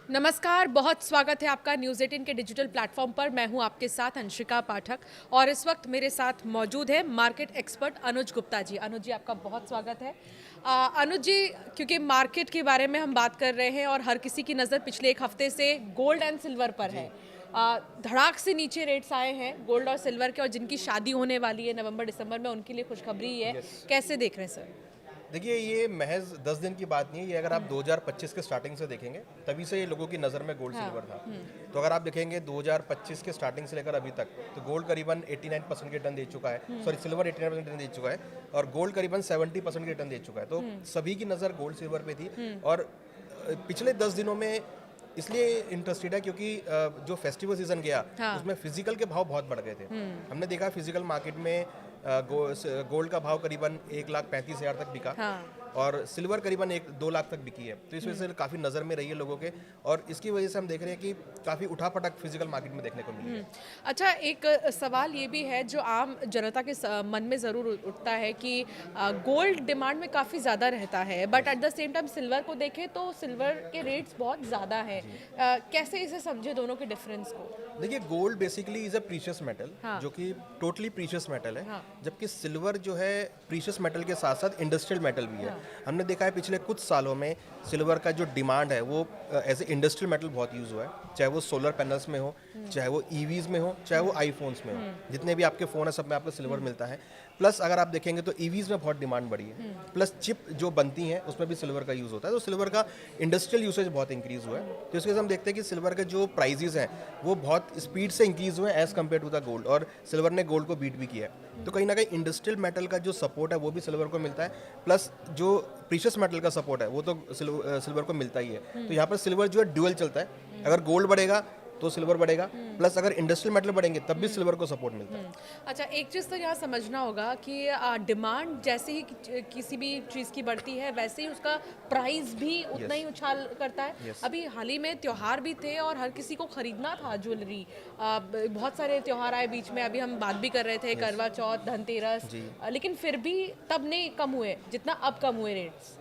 नमस्कार, बहुत स्वागत है आपका न्यूज़ 18 के डिजिटल प्लेटफॉर्म पर। मैं हूं आपके साथ अंशिका पाठक और इस वक्त मेरे साथ मौजूद है मार्केट एक्सपर्ट अनुज गुप्ता जी। अनुज जी, आपका बहुत स्वागत है। अनुज जी, क्योंकि मार्केट के बारे में हम बात कर रहे हैं और हर किसी की नज़र पिछले एक हफ्ते से गोल्ड एंड सिल्वर पर है। धड़ाक से नीचे रेट्स आए हैं गोल्ड और सिल्वर के, और जिनकी शादी होने वाली है नवंबर दिसंबर में, उनके लिए खुशखबरी है। कैसे देख रहे हैं सर? देखिए, ये महज 10 दिन की बात नहीं है। ये अगर आप 2025 के स्टार्टिंग से देखेंगे, तभी से ये लोगों की नज़र में गोल्ड सिल्वर था। तो अगर आप देखेंगे 2025 के स्टार्टिंग से लेकर अभी तक, तो गोल्ड करीबन 89% के रिटर्न दे चुका है, सॉरी सिल्वर 89% रिटर्न दे चुका है, और गोल्ड करीबन 70% के रिटर्न दे चुका है। तो सभी की नज़र गोल्ड सिल्वर पे थी। और पिछले 10 दिनों में इसलिए इंटरेस्टेड है क्योंकि जो फेस्टिवल सीजन गया, उसमें फिजिकल के भाव बहुत बढ़ गए थे। हमने देखा फिजिकल मार्केट में गोल्ड का भाव करीबन 1,35,000 तक बिका, और सिल्वर करीबन 1-2 लाख तक बिकी है। तो इस वजह से काफ़ी नज़र में रही है लोगों के, और इसकी वजह से हम देख रहे हैं कि काफ़ी उठापटक फिजिकल मार्केट में देखने को मिली है। अच्छा, एक सवाल ये भी है जो आम जनता के मन में ज़रूर उठता है कि गोल्ड डिमांड में काफ़ी ज़्यादा रहता है, but at the same time silver को देखें तो सिल्वर के रेट्स बहुत ज़्यादा है। कैसे इसे समझे दोनों के डिफरेंस को? देखिए, gold basically is a precious metal, जो कि टोटली प्रीशियस मेटल है, जबकि सिल्वर जो है प्रीशियस मेटल के साथ साथ इंडस्ट्रियल मेटल भी है। हमने देखा है पिछले कुछ सालों में सिल्वर का जो डिमांड है वो एज ए इंडस्ट्रियल मेटल बहुत यूज़ हुआ है, चाहे वो सोलर पैनल्स में हो, चाहे वो ईवीज में हो, चाहे वो आईफोन्स में हो। जितने भी आपके फ़ोन है सब में आपको सिल्वर मिलता है। प्लस अगर आप देखेंगे तो ईवीज में बहुत डिमांड बढ़ी है। प्लस चिप जो बनती हैं उसमें भी सिल्वर का यूज़ होता है, तो सिल्वर का इंडस्ट्रियल यूसेज बहुत इंक्रीज़ हुआ है। तो इसके हम देखते हैं कि सिल्वर के जो प्राइजेज हैं वो बहुत स्पीड से इंक्रीज़ हुए हैं as compared to the gold, और सिल्वर ने गोल्ड को बीट भी किया है। तो कहीं ना कहीं इंडस्ट्रियल मेटल का जो सपोर्ट है वो भी सिल्वर को मिलता है, प्लस जो प्रीशियस मेटल का सपोर्ट है वो तो सिल्वर को मिलता ही है। तो यहाँ पर सिल्वर जो है ड्यूअल चलता है, अगर गोल्ड बढ़ेगा तो सिल्वर बढ़ेगा, प्लस अगर इंडस्ट्रियल मेटल बढ़ेंगे तब भी सिल्वर को सपोर्ट मिलता है। अच्छा, एक चीज़ तो यहाँ समझना होगा कि डिमांड जैसे ही किसी भी चीज़ की बढ़ती है वैसे ही उसका प्राइस भी उतना ही उछाल करता है। अभी हाल ही में त्यौहार भी थे और हर किसी को खरीदना था ज्वेलरी। बहुत सारे त्यौहार आए बीच में, अभी हम बात भी कर रहे थे करवा चौथ, धनतेरस, लेकिन फिर भी तब नहीं कम हुए जितना अब कम हुए रेट्स।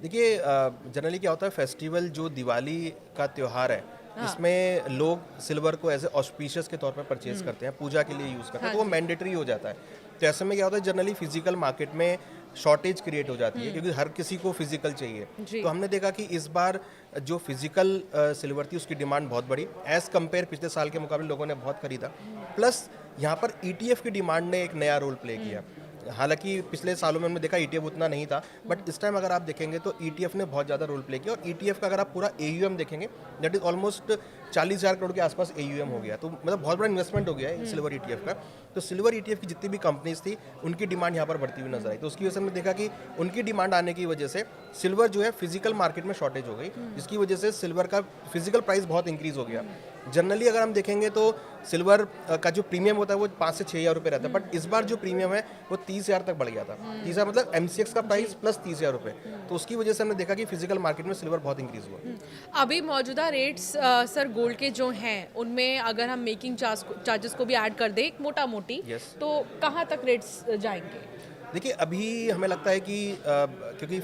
देखिए, जनरली क्या होता है, फेस्टिवल जो दिवाली का त्यौहार है, इसमें लोग सिल्वर को एज ए ऑस्पिशियस के तौर पर परचेज करते हैं, पूजा के लिए यूज़ करते हैं, तो वो मैंडेटरी हो जाता है। तो ऐसे में क्या होता है, जनरली फिजिकल मार्केट में शॉर्टेज क्रिएट हो जाती है क्योंकि हर किसी को फिजिकल चाहिए। तो हमने देखा कि इस बार जो फिजिकल सिल्वर थी उसकी डिमांड बहुत बढ़ी एज़ कम्पेयर पिछले साल के मुकाबले, लोगों ने बहुत खरीदा। प्लस यहाँ पर ईटीएफ की डिमांड ने एक नया रोल प्ले किया। हालांकि पिछले सालों में हमने देखा ईटीएफ उतना नहीं था, बट इस टाइम अगर आप देखेंगे तो ईटीएफ ने बहुत ज़्यादा रोल प्ले किया, और ईटीएफ का अगर आप पूरा एयूएम देखेंगे दैट इज ऑलमोस्ट 40,000 करोड़ के आसपास एयूएम हो गया। तो मतलब बहुत बड़ा इन्वेस्टमेंट हो गया है सिल्वर ईटीएफ का। तो सिल्वर ईटीएफ की जितनी भी कंपनीज थी उनकी डिमांड यहाँ पर बढ़ती हुई नजर आई। तो उसकी वजह से हमने देखा कि उनकी डिमांड आने की वजह से सिल्वर जो है फिजिकल मार्केट में शॉर्टेज हो गई, जिसकी वजह से सिल्वर का फिजिकल प्राइस बहुत इंक्रीज हो गया। जनरली अगर हम देखेंगे तो सिल्वर का जो प्रीमियम होता है वो 5 से 6,000 रुपये रहता है, बट इस बार जो प्रीमियम है वो 30,000 तक बढ़ गया था। 30,000 मतलब एमसीएक्स का प्राइस प्लस 30,000 रुपये। तो उसकी वजह से हमने देखा कि फिजिकल मार्केट में सिल्वर बहुत इंक्रीज हुआ। अभी मौजूदा रेट्स सर गोल्ड के जो हैं उनमें अगर हम मेकिंग चार्जेस को भी ऐड कर दें एक मोटा मोटी, तो कहाँ तक रेट्स जाएंगे? देखिए, अभी हमें लगता है कि क्योंकि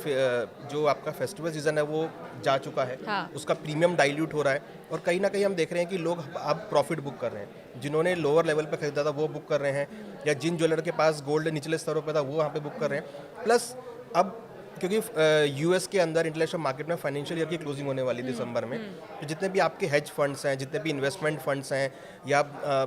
जो आपका फेस्टिवल सीजन है वो जा चुका है, उसका प्रीमियम डाइल्यूट हो रहा है, और कहीं ना कहीं हम देख रहे हैं कि लोग अब प्रॉफिट बुक कर रहे हैं। जिन्होंने लोअर लेवल पे खरीदा था वो बुक कर रहे हैं, या जिन ज्वेलर के पास गोल्ड निचले स्तरों पे था वो वहाँ पे बुक कर रहे हैं। प्लस अब क्योंकि यूएस के अंदर इंटरनेशनल मार्केट में फाइनेंशियल ईयर की क्लोजिंग होने वाली दिसंबर में, तो जितने भी आपके हेज फंड्स हैं, जितने भी इन्वेस्टमेंट फंड्स हैं, या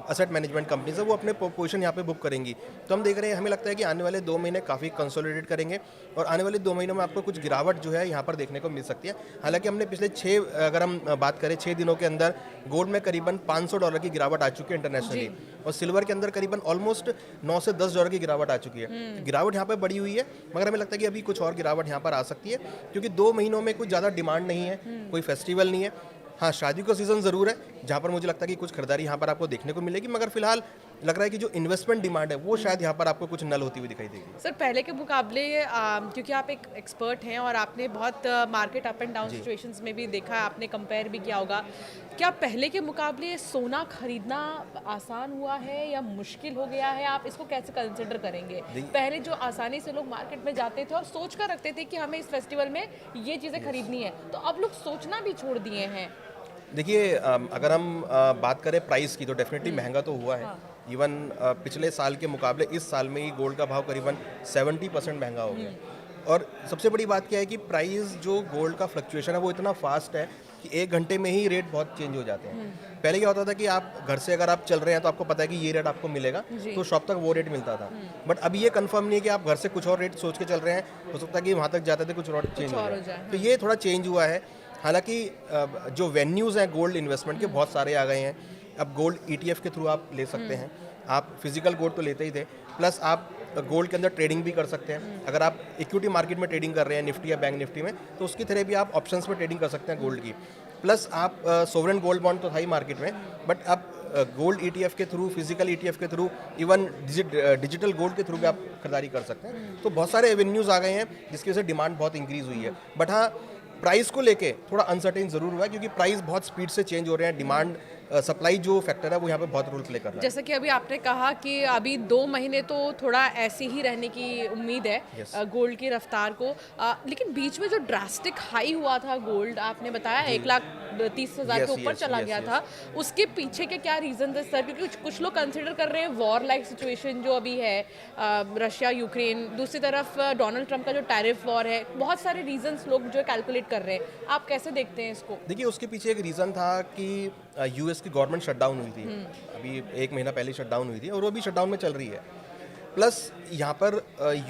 असेट मैनेजमेंट कंपनीज हैं, वो अपने पोजीशन यहाँ पे बुक करेंगी। तो हम देख रहे हैं, हमें लगता है कि आने वाले 2 महीने काफ़ी कंसोलिडेट करेंगे, और आने वाले 2 महीनों में आपको कुछ गिरावट जो है यहाँ पर देखने को मिल सकती है। हालांकि हमने पिछले 6 अगर हम बात करें 6 दिनों के अंदर गोल्ड में करीबन $500 की गिरावट आ चुकी है इंटरनेशनली, और सिल्वर के अंदर करीबन ऑलमोस्ट $9 से $10 की गिरावट आ चुकी है। तो गिरावट यहाँ पर बढ़ी हुई है, मगर हमें लगता है कि अभी कुछ और गिरावट यहाँ पर आ सकती है, क्योंकि 2 महीनों में कुछ ज़्यादा डिमांड नहीं है, कोई फेस्टिवल नहीं है। हाँ, शादी का सीज़न ज़रूर है जहाँ पर मुझे लगता है कि कुछ खरीदारी यहाँ पर आपको देखने को मिलेगी, मगर फिलहाल लग रहा है कि जो इन्वेस्टमेंट डिमांड है वो शायद यहाँ पर आपको कुछ नल होती हुई दिखाई देगी। सर, पहले के मुकाबले क्योंकि आप एक एक्सपर्ट हैं और आपने बहुत market up and down situations में भी देखा है, आपने कंपेयर भी किया होगा, क्या पहले के मुकाबले सोना खरीदना आसान हुआ है या मुश्किल हो गया है? आप इसको कैसे कंसिडर करेंगे? पहले जो आसानी से लोग मार्केट में जाते थे और सोच कर रखते थे कि हमें इस फेस्टिवल में ये चीज़ें खरीदनी है, तो अब लोग सोचना भी छोड़ दिए हैं। देखिए अगर हम बात करें प्राइस की तो डेफिनेटली महंगा तो हुआ है। इवन पिछले साल के मुकाबले इस साल में ही गोल्ड का भाव करीबन 70% महंगा हो गया है। और सबसे बड़ी बात क्या है कि प्राइस जो गोल्ड का फ्लक्चुएशन है वो इतना फास्ट है कि 1 घंटे में ही रेट बहुत चेंज हो जाते हैं। पहले क्या होता था कि आप घर से अगर आप चल रहे हैं तो आपको पता है कि ये रेट आपको मिलेगा, तो शॉप तक वो रेट मिलता था। बट अब ये कंफर्म नहीं है कि आप घर से कुछ और रेट सोच के चल रहे हैं, हो सकता है कि वहाँ तक जाते थे कुछ और चेंज हो जाए। तो ये थोड़ा चेंज हुआ है। हालांकि जो वेन्यूज़ हैं गोल्ड इन्वेस्टमेंट के बहुत सारे आ गए हैं। अब गोल्ड ETF के थ्रू आप ले सकते हैं। आप फिजिकल गोल्ड तो लेते ही थे, प्लस आप गोल्ड के अंदर ट्रेडिंग भी कर सकते हैं। अगर आप इक्विटी मार्केट में ट्रेडिंग कर रहे हैं निफ्टी या बैंक निफ्टी में, तो उसकी तरह भी आप ऑप्शंस में ट्रेडिंग कर सकते हैं गोल्ड की। प्लस आप सोवरेन गोल्ड बॉन्ड तो था ही मार्केट में, बट अब गोल्ड ETF के थ्रू, फिजिकल ETF के थ्रू, इवन डिजिटल गोल्ड के थ्रू भी आप खरीदारी कर सकते हैं। तो बहुत सारे एवेन्यूज़ आ गए हैं जिसकी वजह से डिमांड बहुत इंक्रीज़ हुई है। बट हाँ, प्राइस को लेके थोड़ा अनसर्टेन ज़रूर हुआ है क्योंकि प्राइस बहुत स्पीड से चेंज हो रहे हैं। डिमांड सप्लाई जो फैक्टर है वो यहाँ पे बहुत रोल प्ले कर रहा है। जैसे कि अभी आपने कहा कि अभी 2 महीने तो थोड़ा ऐसे ही रहने की उम्मीद है Yes. गोल्ड की रफ्तार को, लेकिन बीच में जो ड्रास्टिक हाई हुआ था गोल्ड, आपने बताया 1,30,000 Yes, के ऊपर yes, चला yes, गया yes. था, उसके पीछे के क्या रीजन थे सर? क्योंकि कुछ लोग कंसिडर कर रहे हैं वॉर लाइक सिचुएशन जो अभी है, रशिया यूक्रेन, दूसरी तरफ डोनाल्ड ट्रंप का जो टैरिफ वॉर है, बहुत सारे रीजंस लोग जो कैलकुलेट कर रहे हैं। आप कैसे देखते हैं इसको? देखिए उसके पीछे एक रीज़न था कि US की गवर्नमेंट शटडाउन हुई थी। अभी 1 महीना पहले शटडाउन हुई थी और वो भी शटडाउन में चल रही है। प्लस यहाँ पर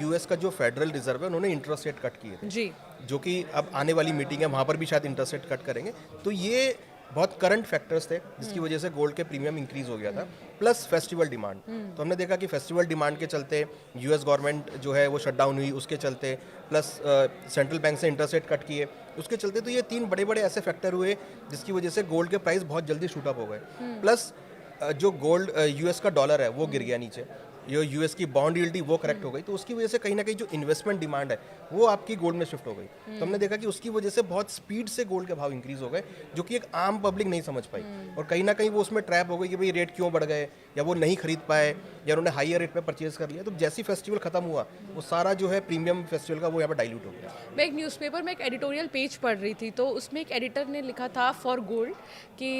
US का जो फेडरल रिजर्व है उन्होंने इंटरेस्ट रेट कट किए थे, जी, जो कि अब आने वाली मीटिंग है वहाँ पर भी शायद इंटरेस्ट रेट कट करेंगे। तो ये बहुत करंट फैक्टर्स थे जिसकी वजह से गोल्ड के प्रीमियम इंक्रीज हो गया था। प्लस फेस्टिवल डिमांड, तो हमने देखा कि फेस्टिवल डिमांड के चलते US गवर्नमेंट जो है वो शटडाउन हुई, उसके चलते प्लस सेंट्रल बैंक से इंटरेस्ट रेट कट किए उसके चलते, तो ये 3 बड़े बड़े ऐसे फैक्टर हुए जिसकी वजह से गोल्ड के प्राइस बहुत जल्दी शूट अप हो गए। प्लस जो गोल्ड US का डॉलर है वो गिर गया नीचे, जो US की बॉन्ड यील्ड थी वो करेक्ट हो गई, तो उसकी वजह से कहीं ना कहीं जो इन्वेस्टमेंट डिमांड है वो आपकी गोल्ड में शिफ्ट हो गई। तो हमने देखा कि उसकी वजह से बहुत स्पीड से गोल्ड के भाव इंक्रीज हो गए, जो कि एक आम पब्लिक नहीं समझ पाई और कहीं ना कहीं वो उसमें ट्रैप हो गई कि भाई रेट क्यों बढ़ गए, या वो नहीं खरीद पाए, या उन्होंने हाईयर रेट पे परचेज कर लिया। तो जैसी फेस्टिवल खत्म हुआ वो सारा जो है प्रीमियम फेस्टिवल का वो यहाँ पर डाइल्यूट हो गया। मैं एक न्यूज़पेपर में एक एडिटोरियल पेज पढ़ रही थी, तो उसमें एक एडिटर ने लिखा था फॉर गोल्ड कि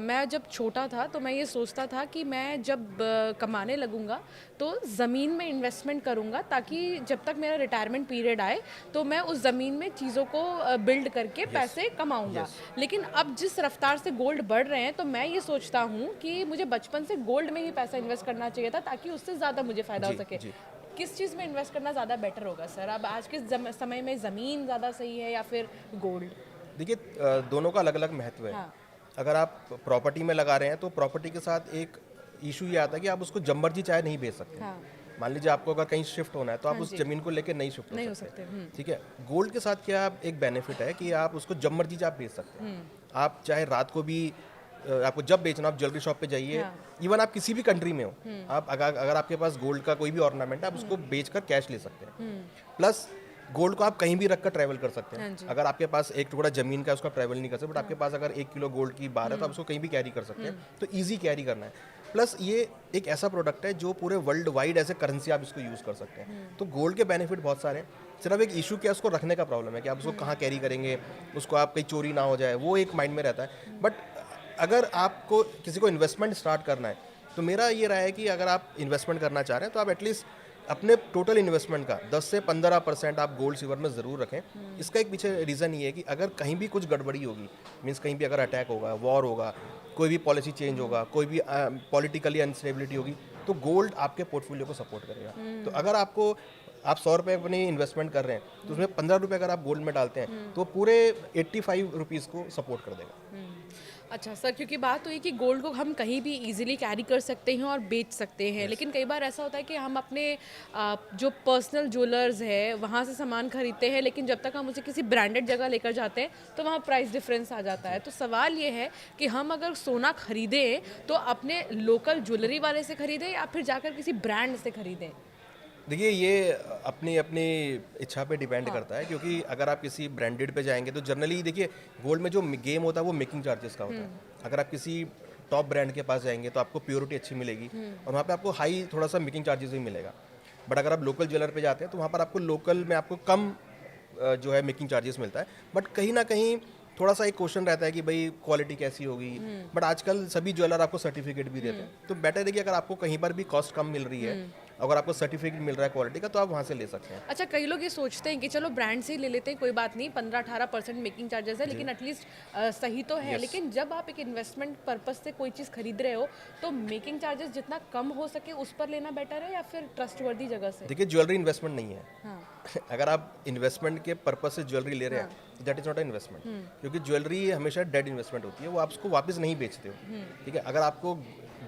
मैं जब छोटा था तो मैं ये सोचता था कि मैं जब कमाने लगूंगा तो ज़मीन में इन्वेस्टमेंट करूंगा, ताकि जब तक मेरा रिटायरमेंट पीरियड आए तो मैं उस ज़मीन में चीज़ों को बिल्ड करके पैसे कमाऊंगा। लेकिन अब जिस रफ्तार से गोल्ड बढ़ रहे हैं तो मैं ये सोचता हूँ कि मुझे बचपन से गोल्ड में ही पैसा इन्वेस्ट करना चाहिए था ताकि उससे ज़्यादा मुझे फ़ायदा हो सके। किस चीज़ में इन्वेस्ट करना ज़्यादा बेटर होगा सर? अब आज के समय में ज़मीन ज़्यादा सही है या फिर गोल्ड? देखिए दोनों का अलग अलग महत्व है। हाँ। अगर आप प्रॉपर्टी में लगा रहे हैं तो प्रॉपर्टी के साथ एक इशू ये आता है कि आप उसको जब मर्जी चाहे नहीं बेच सकते। हाँ। मान लीजिए आपको अगर कहीं शिफ्ट होना है तो आप हाँ उस जी। जमीन को लेकर नहीं शिफ्ट नहीं हो हो सकते। सकते। ठीक है, गोल्ड के साथ क्या एक बेनिफिट है कि आप उसको जब मर्जी आप बेच सकते हैं। आप चाहे रात को भी आपको जब बेचना, आप ज्वेलरी शॉप पे जाइए, इवन आप किसी भी कंट्री में हो, आप अगर आपके पास गोल्ड का कोई भी ऑर्नामेंट है आप उसको बेचकर कैश ले सकते हैं। प्लस गोल्ड को आप कहीं भी रखकर ट्रैवल कर सकते हाँ हैं। जी। अगर आपके पास एक टुकड़ा जमीन का है उसका ट्रैवल नहीं कर सकते, बट आपके पास अगर 1 किलो गोल्ड की बार है तो आप उसको कहीं भी कैरी कर सकते हैं। तो ईजी कैरी करना है। प्लस ये एक ऐसा प्रोडक्ट है जो पूरे world wide as a currency आप इसको यूज़ कर सकते हैं। तो गोल्ड के बेनिफिट बहुत सारे हैं। सिर्फ एक इशू क्या है, उसको रखने का प्रॉब्लम है कि आप उसको कहाँ कैरी करेंगे, उसको आप कहीं चोरी ना हो जाए, वो एक माइंड में रहता है। बट अगर आपको किसी को इन्वेस्टमेंट स्टार्ट करना है तो मेरा ये राय है कि अगर आप इन्वेस्टमेंट करना चाह रहे हैं तो आप एटलीस्ट अपने टोटल इन्वेस्टमेंट का 10 से 15% आप गोल्ड सिल्वर में ज़रूर रखें। इसका एक पीछे रीज़न ये है कि अगर कहीं भी कुछ गड़बड़ी होगी, मीन्स कहीं भी अगर अटैक होगा, वॉर होगा, कोई भी पॉलिसी चेंज होगा, कोई भी पॉलिटिकली अनस्टेबिलिटी होगी, तो गोल्ड आपके पोर्टफोलियो को सपोर्ट करेगा। तो अगर आप 100 रुपये अपनी इन्वेस्टमेंट कर रहे हैं तो उसमें 15 रुपये अगर आप गोल्ड में डालते हैं तो पूरे 85 रुपीज़ को सपोर्ट कर देगा। अच्छा सर, क्योंकि बात तो ये कि गोल्ड को हम कहीं भी इजीली कैरी कर सकते हैं और बेच सकते हैं, लेकिन कई बार ऐसा होता है कि हम अपने जो पर्सनल ज्वेलर्स है वहाँ से सामान खरीदते हैं, लेकिन जब तक हम उसे किसी ब्रांडेड जगह लेकर जाते हैं तो वहाँ प्राइस डिफरेंस आ जाता है। तो सवाल ये है कि हम अगर सोना खरीदें तो अपने लोकल ज्वेलरी वाले से खरीदें या फिर जाकर किसी ब्रांड से खरीदें? देखिए ये अपनी अपनी इच्छा पे डिपेंड करता है, क्योंकि अगर आप किसी ब्रांडेड पे जाएंगे तो जनरली देखिए गोल्ड में जो गेम होता है वो मेकिंग चार्जेस का होता है। अगर आप किसी टॉप ब्रांड के पास जाएंगे तो आपको प्योरिटी अच्छी मिलेगी और वहाँ पे आपको हाई थोड़ा सा मेकिंग चार्जेस भी मिलेगा। बट अगर आप लोकल ज्वेलर पे जाते हैं तो वहाँ पर आपको लोकल में आपको कम जो है मेकिंग चार्जेस मिलता है, बट कहीं ना कहीं थोड़ा सा एक क्वेश्चन रहता है कि भाई क्वालिटी कैसी होगी, बट आजकल सभी ज्वेलर आपको सर्टिफिकेट भी देते हैं, तो बेटर है कि अगर आपको कहीं पर भी कॉस्ट कम मिल रही है, अगर आपको सर्टिफिकेट मिल रहा है क्वालिटी का, तो आप वहाँ से ले सकते हैं। अच्छा, कई लोग ये सोचते हैं कि चलो ब्रांड से ही ले लेते हैं, कोई बात नहीं, 15-18% मेकिंग चार्जेस है, लेकिन एटलीस्ट सही तो है। लेकिन जब आप एक इन्वेस्टमेंट पर्पस से कोई चीज़ खरीद रहे हो, तो मेकिंग चार्जेस जितना कम हो सके उस पर लेना बेटर है या फिर ट्रस्टवर्दी जगह से? देखिए, ज्वेलरी इन्वेस्टमेंट नहीं है। हाँ। अगर आप इन्वेस्टमेंट के पर्पज से ज्वेलरी ले रहे हैं, that is not a investment, क्योंकि ज्वेलरी हमेशा डेड इन्वेस्टमेंट होती है, वो आप उसको वापस नहीं बेचते हो। ठीक है, अगर आपको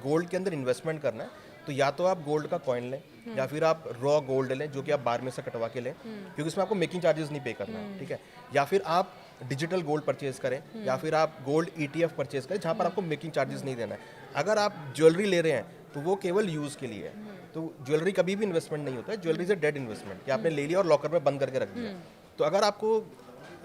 गोल्ड के अंदर इन्वेस्टमेंट करना है, तो या तो आप गोल्ड का कॉइन लें, या फिर आप रॉ गोल्ड लें जो कि आप बार में से कटवा के लें, क्योंकि उसमें आपको मेकिंग चार्जेस नहीं पे करना है। ठीक है, या फिर आप डिजिटल गोल्ड परचेज करें, या फिर आप गोल्ड ETF परचेज करें जहाँ पर आपको मेकिंग चार्जेस नहीं देना है। अगर आप ज्वेलरी ले रहे हैं तो वो केवल यूज़ के लिए है, तो ज्वेलरी कभी भी इन्वेस्टमेंट नहीं होता है। Jewellery is a dead investment कि आपने ले लिया और लॉकर में बंद करके रख दिया। तो अगर आपको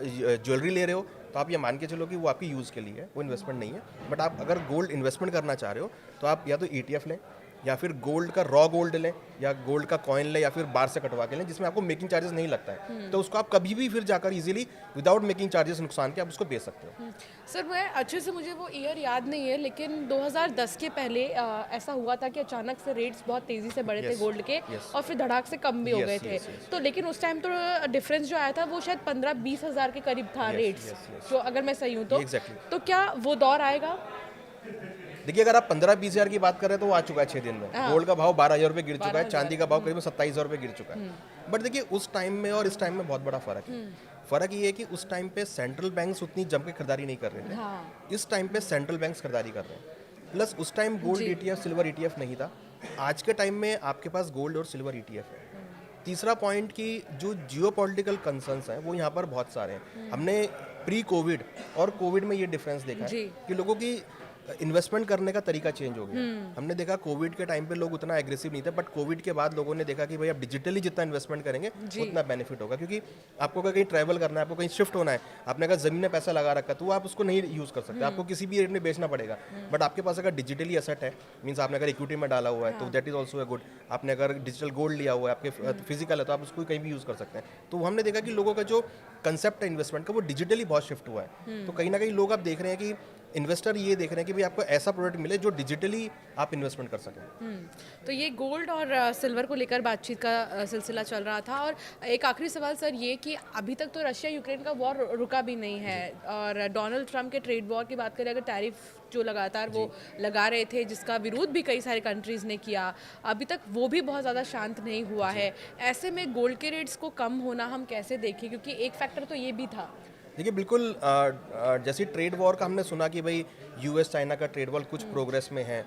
ज्वेलरी ले रहे हो तो आप ये मान के चलो कि वो आपकी यूज़ के लिए है, वो इन्वेस्टमेंट नहीं है। बट आप अगर गोल्ड इन्वेस्टमेंट करना चाह रहे हो तो आप या तो ETF लें, या फिर गोल्ड का रॉ गोल्ड लें, या गोल्ड का कॉइन लें, या फिर बार से कटवा के लें जिसमें आपको मेकिंग चार्जेस नहीं लगता है, तो उसको आप कभी भी फिर जाकर इजीली विदाउट मेकिंग चार्जेस नुकसान के आप उसको बेच सकते हो। सर, मैं अच्छे से मुझे वो ईयर याद नहीं है, लेकिन 2010 के पहले ऐसा हुआ था कि अचानक से रेट्स बहुत तेज़ी से बढ़े थे गोल्ड के, और फिर धड़ाक से कम भी हो गए थे। तो लेकिन उस टाइम तो डिफरेंस जो आया था वो शायद 15-20 हज़ार के करीब था रेट्स, जो अगर मैं सही हूँ तो क्या वो दौर आएगा? देखिए, अगर आप 15-20 हज़ार की बात कर रहे हैं तो वो आ चुका है 6 दिन में। गोल्ड का भाव 12,000 रुपये गिर चुका है, चांदी का भाव करीब 27,000 रुपये गिर चुका है। बट देखिए, उस टाइम में और इस टाइम में बहुत बड़ा फर्क है। फर्क ये है कि उस टाइम पे सेंट्रल बैंक्स उतनी जम के खरीदारी नहीं कर रहे थे, इस टाइम पे सेंट्रल बैंक्स खरीदारी कर रहे हैं। प्लस उस time gold ETF, silver ETF नहीं था। आज के टाइम में आपके पास गोल्ड और सिल्वर ETF है। तीसरा पॉइंट कि जो जियोपॉलिटिकल कंसर्न्स हैं वो यहाँ पर बहुत सारे हैं। हमने प्री कोविड और कोविड में ये डिफरेंस देखा है कि लोगों की इन्वेस्टमेंट करने का तरीका चेंज हो गया। हमने देखा कोविड के टाइम पे लोग उतना एग्रेसिव नहीं थे, बट कोविड के बाद लोगों ने देखा कि भाई आप डिजिटली जितना इन्वेस्टमेंट करेंगे उतना बेनिफिट होगा, क्योंकि आपको अगर कहीं ट्रैवल करना है, आपको कहीं शिफ्ट होना है, आपने अगर जमीन में पैसा लगा रखा है तो वो आप उसको नहीं यूज़ कर सकते, आपको किसी भी रेट में बेचना पड़ेगा। बट आपके पास अगर डिजिटली एसेट है, मीन्स आपने अगर इक्विटी में डाला हुआ है तो that is also a good. आपने अगर डिजिटल गोल्ड लिया हुआ है, आपके फिजिकल है, तो आप उसको कहीं भी यूज़ कर सकते हैं। तो हमने देखा कि लोगों का जो कंसेप्ट है इन्वेस्टमेंट का वो डिजिटली बहुत शिफ्ट हुआ है। तो कहीं ना कहीं लोग आप देख रहे हैं कि इन्वेस्टर ये देख रहे हैं कि भाई आपको ऐसा प्रोडक्ट मिले जो डिजिटली आप इन्वेस्टमेंट कर सकें। तो ये गोल्ड और सिल्वर को लेकर बातचीत का सिलसिला चल रहा था। और एक आखिरी सवाल सर, ये कि अभी तक तो रशिया यूक्रेन का वॉर रुका भी नहीं है, और डोनाल्ड ट्रंप के ट्रेड वॉर की बात करें, अगर टैरिफ जो लगातार वो लगा रहे थे, जिसका विरोध भी कई सारे कंट्रीज़ ने किया, अभी तक वो भी बहुत ज़्यादा शांत नहीं हुआ है। ऐसे में गोल्ड के रेट्स को कम होना हम कैसे देखें, क्योंकि एक फैक्टर तो ये भी था। देखिए, बिल्कुल जैसे ट्रेड वॉर का हमने सुना कि भाई US चाइना का ट्रेड वॉर कुछ प्रोग्रेस में है,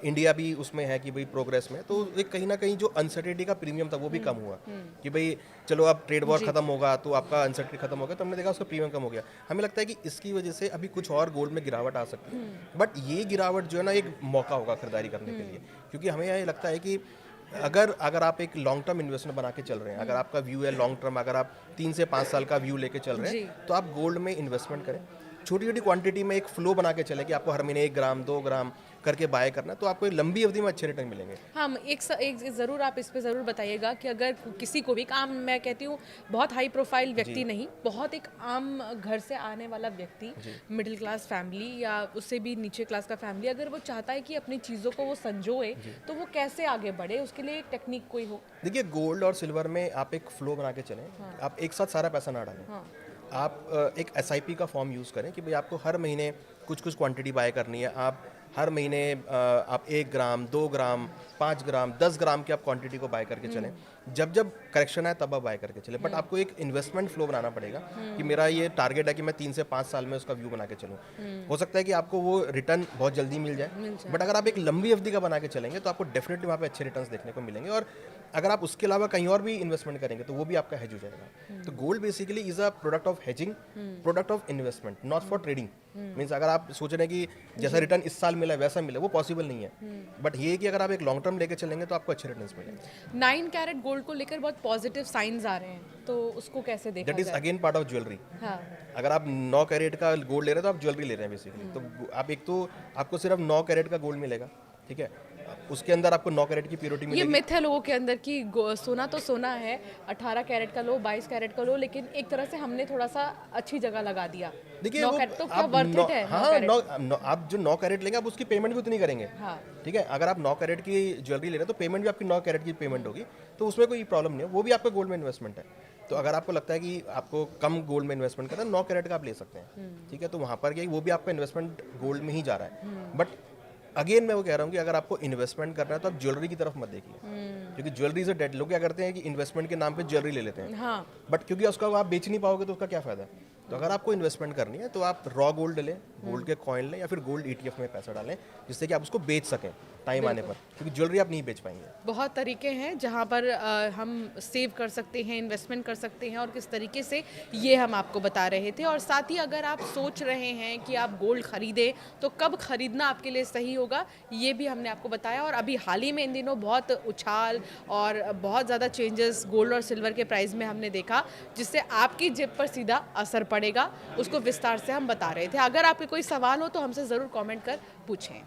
इंडिया भी उसमें है कि भाई प्रोग्रेस में, तो एक कहीं ना कहीं जो अनसर्टेनिटी का प्रीमियम था वो भी कम हुआ कि भाई चलो अब ट्रेड वॉर खत्म होगा तो आपका अनसर्टेनिटी खत्म होगा, तो हमने देखा उसका प्रीमियम कम हो गया। हमें लगता है कि इसकी वजह से अभी कुछ और गोल्ड में गिरावट आ सकती है, बट ये गिरावट जो है ना एक मौका होगा खरीदारी करने के लिए, क्योंकि हमें ये लगता है कि अगर आप एक लॉन्ग टर्म इन्वेस्टमेंट बना के चल रहे हैं, अगर आपका व्यू है लॉन्ग टर्म, अगर आप 3 से 5 साल का व्यू लेके चल रहे हैं, तो आप गोल्ड में इन्वेस्टमेंट करें। छोटी छोटी क्वांटिटी में एक फ्लो बना के चले कि आपको हर महीने 1 ग्राम 2 ग्राम करके बाय करना, तो आपको लंबी अवधि में अच्छे रिटर्न मिलेंगे। हाँ, एक ज़रूर आप इस पे ज़रूर बताइएगा कि अगर किसी को भी काम, मैं कहती हूँ बहुत हाई प्रोफाइल व्यक्ति नहीं, बहुत एक आम घर से आने वाला व्यक्ति, मिडिल क्लास फैमिली या उससे भी नीचे क्लास का फैमिली, अगर वो चाहता है कि अपनी चीज़ों को वो संजोए, तो वो कैसे आगे बढ़े, उसके लिए एक टेक्निक कोई हो? देखिए, गोल्ड और सिल्वर में आप एक फ्लो बना के चलें। आप एक साथ सारा पैसा ना डालें। आप एक SIP का फॉर्म यूज़ करें कि भाई आपको हर महीने कुछ कुछ क्वांटिटी बाय करनी है। आप हर महीने आप 1 ग्राम 2 ग्राम 5 ग्राम 10 ग्राम की आप क्वांटिटी को बाय करके चलें। जब जब करेक्शन आए तब आप बाय करके चलें, बट आपको एक इन्वेस्टमेंट फ्लो बनाना पड़ेगा कि मेरा ये टारगेट है कि मैं 3 से 5 साल में उसका व्यू बना के चलूँ। हो सकता है कि आपको वो रिटर्न बहुत जल्दी मिल जाए, बट अगर आप एक लंबी अवधि का बना के चलेंगे तो आपको डेफिनेटली वहाँ पे अच्छे रिटर्न्स देखने को मिलेंगे। और अगर आप उसके अलावा कहीं और भी इन्वेस्टमेंट करेंगे तो वो भी आपका हेज हो जाएगा। तो gold basically is a product of hedging, product of investment, not for trading. Means अगर आप सोच रहे हैं कि जैसा रिटर्न इस साल मिला है वैसा मिले, वो पॉसिबल नहीं है। बट ये है कि अगर आप एक लॉन्ग टर्म लेके चलेंगे तो आपको अच्छे रिटर्न्स मिलेंगे। 9 कैरेट गोल्ड को लेकर बहुत पॉजिटिव साइंस आ रहे हैं, तो उसको कैसे देखा दैट इज जाए? Again part of jewellery. हाँ, अगर आप 9 कैरेट का गोल्ड ले रहे हैं तो आप ज्वेलरी ले रहे हैं बेसिकली। तो आप एक तो आपको सिर्फ 9 कैरेट का गोल्ड मिलेगा, ठीक है। उसके अंदर आपको 9 कैरेट की प्योरिटी ये मिलेगी। मिथ है लोगों के अंदर कि सोना तो सोना है, 18 कैरेट का लो, 22 कैरेट का लो, लेकिन एक तरह से हमने थोड़ा सा अच्छी जगह लगा दिया। देखिए 9 वो कैरेट तो क्या आप वर्थ इट है? 9 हाँ कैरेट। आप जो 9 कैरेट लेंगे आप उसकी पेमेंट भी उतनी करेंगे। हाँ। ठीक है, अगर आप 9 कैरेट की ज्वेलरी ले रहे हैं तो पेमेंट भी आपकी 9 कैरेट की पेमेंट होगी, तो उसमें कोई प्रॉब्लम नहीं है, वो भी आपका गोल्ड में इन्वेस्टमेंट है। तो अगर आपको लगता है कि आपको कम गोल्ड में इन्वेस्टमेंट करना है, 9 कैरेट का आप ले सकते हैं। ठीक है, तो वहाँ पर वो भी आपका इन्वेस्टमेंट गोल्ड में ही जा रहा है। बट अगेन मैं वो कह रहा हूँ कि अगर आपको इन्वेस्टमेंट करना है तो आप ज्वेलरी की तरफ मत देखिए, क्योंकि ज्वेलरी से डेड लोग क्या करते हैं कि इन्वेस्टमेंट के नाम पे ज्वेलरी ले लेते हैं, हाँ। बट क्योंकि उसका आप बेच नहीं पाओगे तो उसका क्या फायदा है। तो अगर आपको इन्वेस्टमेंट करनी है तो आप रॉ गोल्ड लें, गोल्ड के कॉइन लें, या फिर गोल्ड ETF में पैसा डालें, जिससे कि आप उसको बेच सकें टाइम आने पर, क्योंकि ज्वेलरी आप नहीं बेच पाएंगे। बहुत तरीके हैं जहाँ पर हम सेव कर सकते हैं, इन्वेस्टमेंट कर सकते हैं, और किस तरीके से ये हम आपको बता रहे थे। और साथ ही अगर आप सोच रहे हैं कि आप गोल्ड खरीदें तो कब खरीदना आपके लिए सही होगा, ये भी हमने आपको बताया। और अभी हाल ही में इन दिनों बहुत उछाल और बहुत ज़्यादा चेंजेस गोल्ड और सिल्वर के प्राइस में हमने देखा, जिससे आपकी जेब पर सीधा असर पड़ेगा, उसको विस्तार से हम बता रहे थे। अगर आपके कोई सवाल हो तो हमसे ज़रूर कमेंट कर पूछें।